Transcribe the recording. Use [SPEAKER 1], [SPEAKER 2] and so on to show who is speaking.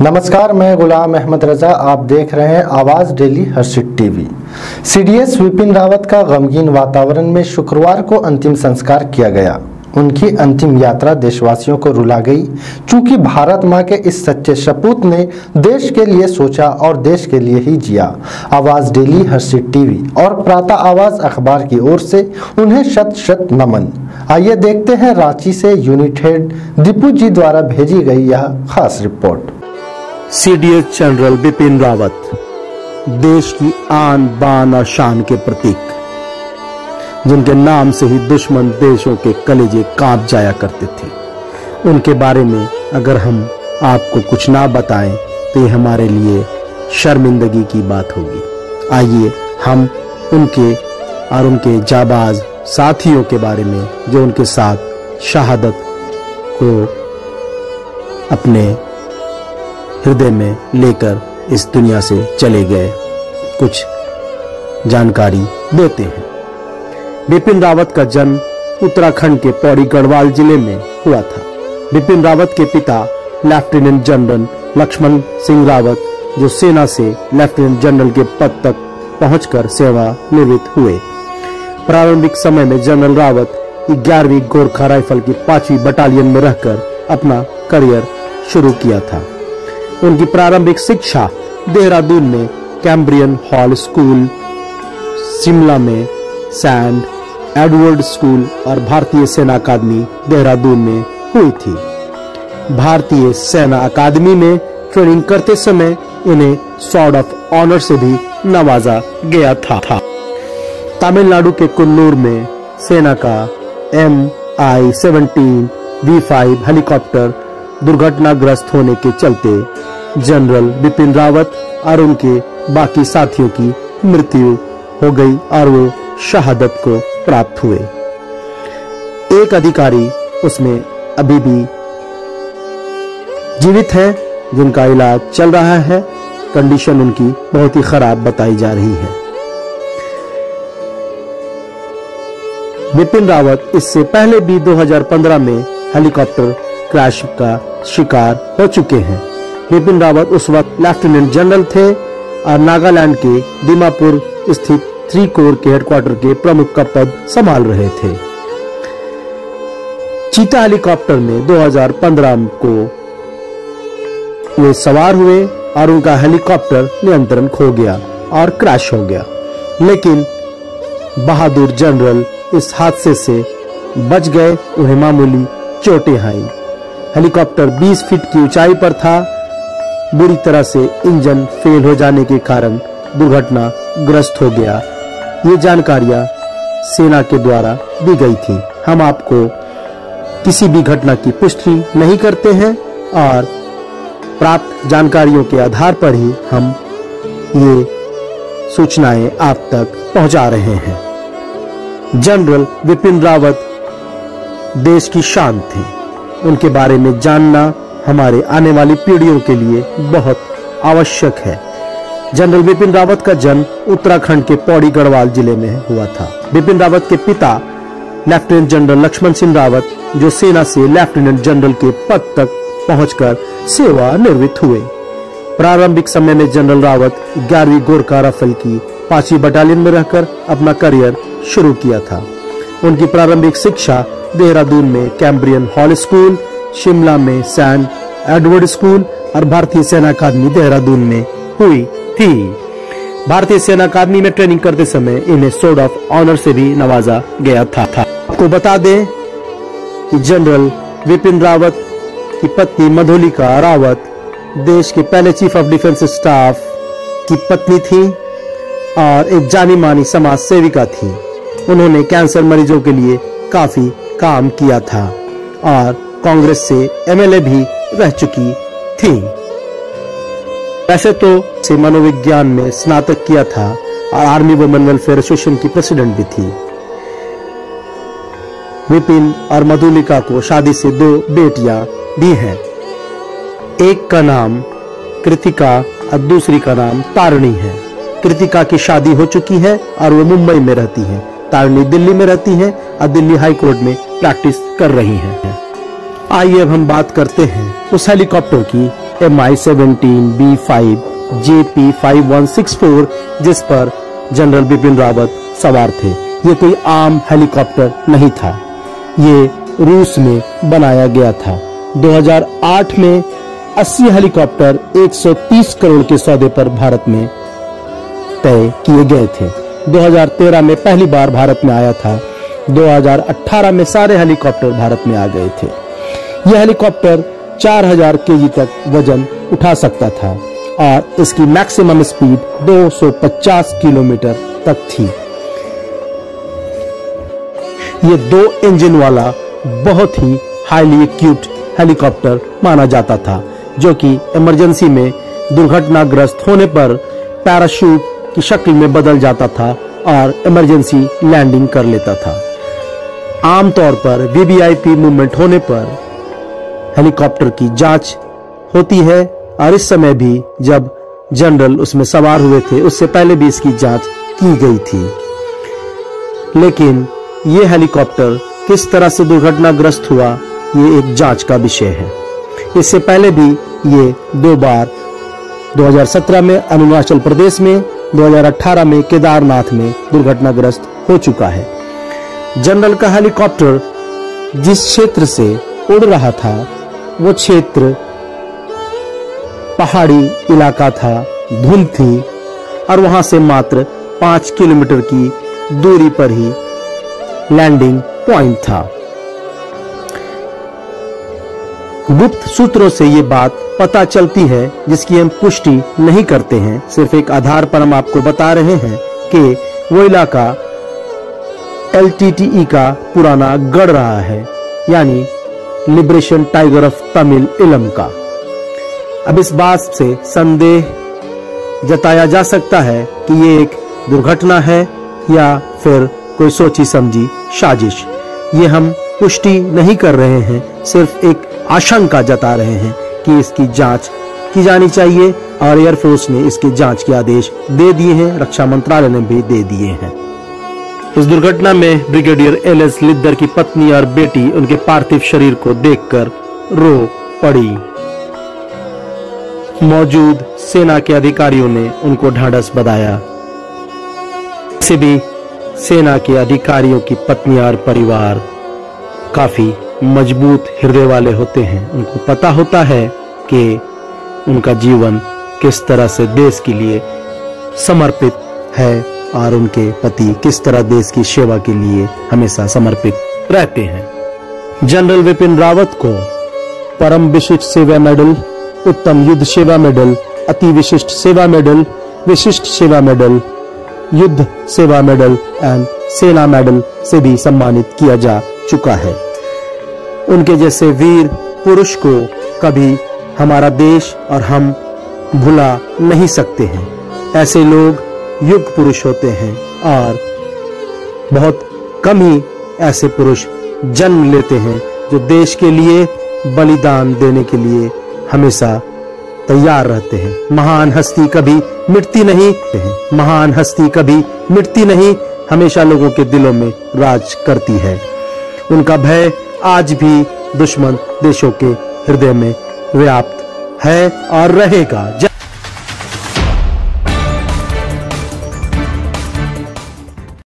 [SPEAKER 1] नमस्कार, मैं गुलाम अहमद रजा। आप देख रहे हैं आवाज़ डेली हर्षित टीवी। सीडीएस विपिन रावत का गमगीन वातावरण में शुक्रवार को अंतिम संस्कार किया गया। उनकी अंतिम यात्रा देशवासियों को रुला गई, चूंकि भारत मां के इस सच्चे सपूत ने देश के लिए सोचा और देश के लिए ही जिया। आवाज़ डेली हर्षित टीवी और प्रातः आवाज़ अखबार की ओर से उन्हें शत शत नमन। आइए देखते हैं रांची से यूनिट हेड दीपू जी द्वारा भेजी गई यह खास report.
[SPEAKER 2] CDS general Vipin Rawat देश की आन बान और शान के प्रतीक, जिनके नाम से ही दुश्मन देशों के कलेजे कांप जाया करते थे। उनके बारे में अगर हम आपको कुछ ना बताएं तो ये हमारे लिए शर्मिंदगी की बात होगी। आइए हम उनके और उनके जाबाज साथियों के बारे में जो उनके साथ शहादत को अपने हृदय में लेकर इस दुनिया से चले गए, कुछ जानकारी देते हैं। विपिन रावत का जन्म उत्तराखंड के पौड़ी गढ़वाल जिले में हुआ था। विपिन रावत के पिता लेफ्टिनेंट जनरल लक्ष्मण सिंह रावत, जो सेना से लेफ्टिनेंट जनरल के पद तक पहुंचकर सेवानिवृत्त हुए। प्रारंभिक समय में जनरल रावत 11वीं गोरखा राइफल की 5वीं बटालियन में रहकर अपना करियर शुरू किया था। उनकी प्रारंभिक शिक्षा देहरादून में कैम्ब्रियन हॉल स्कूल, शिमला में सेंट एडवर्ड स्कूल और भारतीय सेना अकादमी देहरादून में हुई थी। भारतीय सेना अकादमी में ट्रेनिंग करते समय इन्हें स्वॉर्ड ऑफ ऑनर से भी नवाजा गया था। तमिलनाडु के कुन्नूर में सेना का MI-17 V5 हेलीकॉप्टर दुर्घटनाग्रस्त होने के चलते जनरल विपिन रावत और उनके बाकी साथियों की मृत्यु हो गई और वो शहादत को प्राप्त हुए। एक अधिकारी उसमें अभी भी जीवित है, जिनका इलाज चल रहा है। कंडीशन उनकी बहुत ही खराब बताई जा रही है। विपिन रावत इससे पहले भी 2015 में हेलीकॉप्टर क्रैश का शिकार हो चुके हैं। विपिन रावत उस वक्त लेफ्टिनेंट जनरल थे और नागालैंड के दीमापुर स्थित 3 कोर के हेडक्वार्टर के प्रमुख का पद संभाल रहे थे। चीता हेलीकॉप्टर में 2015 को वे सवार हुए और उनका हेलीकॉप्टर नियंत्रण खो गया और क्रैश हो गया, लेकिन बहादुर जनरल इस हादसे से बच गए। उन्हें मामूली चोटें आई। हेलीकॉप्टर 20 फीट की ऊंचाई पर था। बुरी तरह से इंजन फेल हो जाने के कारण दुर्घटनाग्रस्त हो गया। ये जानकारियां सेना के द्वारा दी गई थी। हम आपको किसी भी घटना की पुष्टि नहीं करते हैं और प्राप्त जानकारियों के आधार पर ही हम ये सूचनाएं आप तक पहुंचा रहे हैं। जनरल विपिन रावत देश की शान थे। उनके बारे में जानना हमारे आने वाली पीढ़ियों के लिए बहुत आवश्यक है। जनरल विपिन रावत का जन्म उत्तराखंड के पौड़ी गढ़वाल जिले में हुआ था। विपिन रावत के पिता लेफ्टिनेंट जनरल लक्ष्मण सिंह रावत, जो सेना से लेफ्टिनेंट जनरल के पद तक पहुंचकर सेवानिवृत्त हुए। प्रारंभिक समय में जनरल रावत 11वीं गोरखा राइफल की 5वीं बटालियन में रहकर अपना करियर शुरू किया था। उनकी प्रारंभिक शिक्षा देहरादून में कैम्ब्रियन हॉल स्कूल, शिमला में सेंट एडवर्ड स्कूल और भारतीय सेना अकादमी देहरादून में हुई थी। भारतीय सेना अकादमी में ट्रेनिंग करते समय इन्हें स्वॉर्ड ऑफ ऑनर से भी नवाजा गया था। आपको बता दें कि जनरल विपिन रावत की पत्नी मधुलिका रावत देश के पहले चीफ ऑफ डिफेंस स्टाफ की पत्नी थी और एक जानी मानी समाज सेविका थी। उन्होंने कैंसर मरीजों के लिए काफी काम किया था और कांग्रेस से MLA भी रह चुकी थी। वैसे तो से मनोविज्ञान में स्नातक किया था और आर्मी वुमेन वेलफेयर एसोसिएशन की प्रेसिडेंट भी थी। विपिन और मधुलिका को शादी से 2 बेटियां भी हैं। एक का नाम कृतिका और दूसरी का नाम तारिणी है। कृतिका की शादी हो चुकी है और वो मुंबई में रहती है। तारिणी दिल्ली में रहती है और दिल्ली हाई कोर्ट में प्रैक्टिस कर रही हैं। आइए अब हम बात करते हैं उस हेलीकॉप्टर की MI-17 B5 JP5164 जिस पर जनरल बिपिन रावत सवार थे। ये कोई आम हेलीकॉप्टर नहीं था, ये रूस में बनाया गया था। 2008 में 80 हेलीकॉप्टर 130 करोड़ के सौदे पर भारत में तय किए गए थे। 2013 में पहली बार भारत में आया था। 2018 में सारे हेलीकॉप्टर भारत में आ गए थे। यह हेलीकॉप्टर 4000 केजी तक वजन उठा सकता था और इसकी मैक्सिमम स्पीड 250 किलोमीटर तक थी। ये 2 इंजन वाला बहुत ही हाईली इक्विप्ड हेलीकॉप्टर माना जाता था, जो कि इमरजेंसी में दुर्घटनाग्रस्त होने पर पैराशूट की शक्ल में बदल जाता था और इमरजेंसी लैंडिंग कर लेता था। आमतौर पर वीवीआईपी मूवमेंट होने पर हेलीकॉप्टर की जांच होती है और इस समय भी जब जनरल उसमें सवार हुए थे उससे पहले भी इसकी जांच की गई थी। लेकिन ये हेलीकॉप्टर किस तरह से दुर्घटनाग्रस्त हुआ, ये एक जांच का विषय है। इससे पहले भी ये 2 बार 2017 में अरुणाचल प्रदेश में, 2018 में केदारनाथ में दुर्घटनाग्रस्त हो चुका है। जनरल का हेलीकॉप्टर जिस क्षेत्र से उड़ रहा था वो क्षेत्र पहाड़ी इलाका था, धुंध थी और वहां से मात्र 5 किलोमीटर की दूरी पर ही लैंडिंग पॉइंट था। गुप्त सूत्रों से ये बात पता चलती है, जिसकी हम पुष्टि नहीं करते हैं, सिर्फ एक आधार पर हम आपको बता रहे हैं कि वो इलाका LTTE का पुराना गढ़ रहा है, यानी लिबरेशन टाइगर ऑफ तमिल इलम का। अब इस बात से संदेह जताया जा सकता है कि ये एक दुर्घटना है या फिर कोई सोची समझी साजिश। ये हम पुष्टि नहीं कर रहे हैं, सिर्फ एक आशंका जता रहे हैं कि इसकी जांच की जानी चाहिए और एयरफोर्स ने इसके जांच के आदेश दे दिए हैं, रक्षा मंत्रालय ने भी दे दिए हैं। इस दुर्घटना में ब्रिगेडियर LS लिद्दर की पत्नी और बेटी उनके पार्थिव शरीर को देखकर रो पड़ी। मौजूद सेना के अधिकारियों ने उनको ढांढस बंधाया। वैसे भी सेना के अधिकारियों की पत्नियां और परिवार काफी मजबूत हृदय वाले होते हैं। उनको पता होता है कि उनका जीवन किस तरह से देश के लिए समर्पित है और उनके पति किस तरह देश की सेवा के लिए हमेशा समर्पित रहते हैं। जनरल बिपिन रावत को परम विशिष्ट सेवा मेडल, उत्तम युद्ध सेवा मेडल, अति विशिष्ट सेवा मेडल, विशिष्ट सेवा मेडल, युद्ध सेवा मेडल एंड सेना मेडल से भी सम्मानित किया जा चुका है। उनके जैसे वीर पुरुष को कभी हमारा देश और हम भुला नहीं सकते हैं। ऐसे लोग युग पुरुष होते हैं और बहुत कम ही ऐसे पुरुष जन्म लेते हैं जो देश के लिए बलिदान देने के लिए हमेशा तैयार रहते हैं। महान हस्ती कभी मिटती नहीं, महान हस्ती कभी मिटती नहीं, हमेशा लोगों के दिलों में राज करती है। उनका भय आज भी दुश्मन देशों के हृदय में व्याप्त है और रहेगा।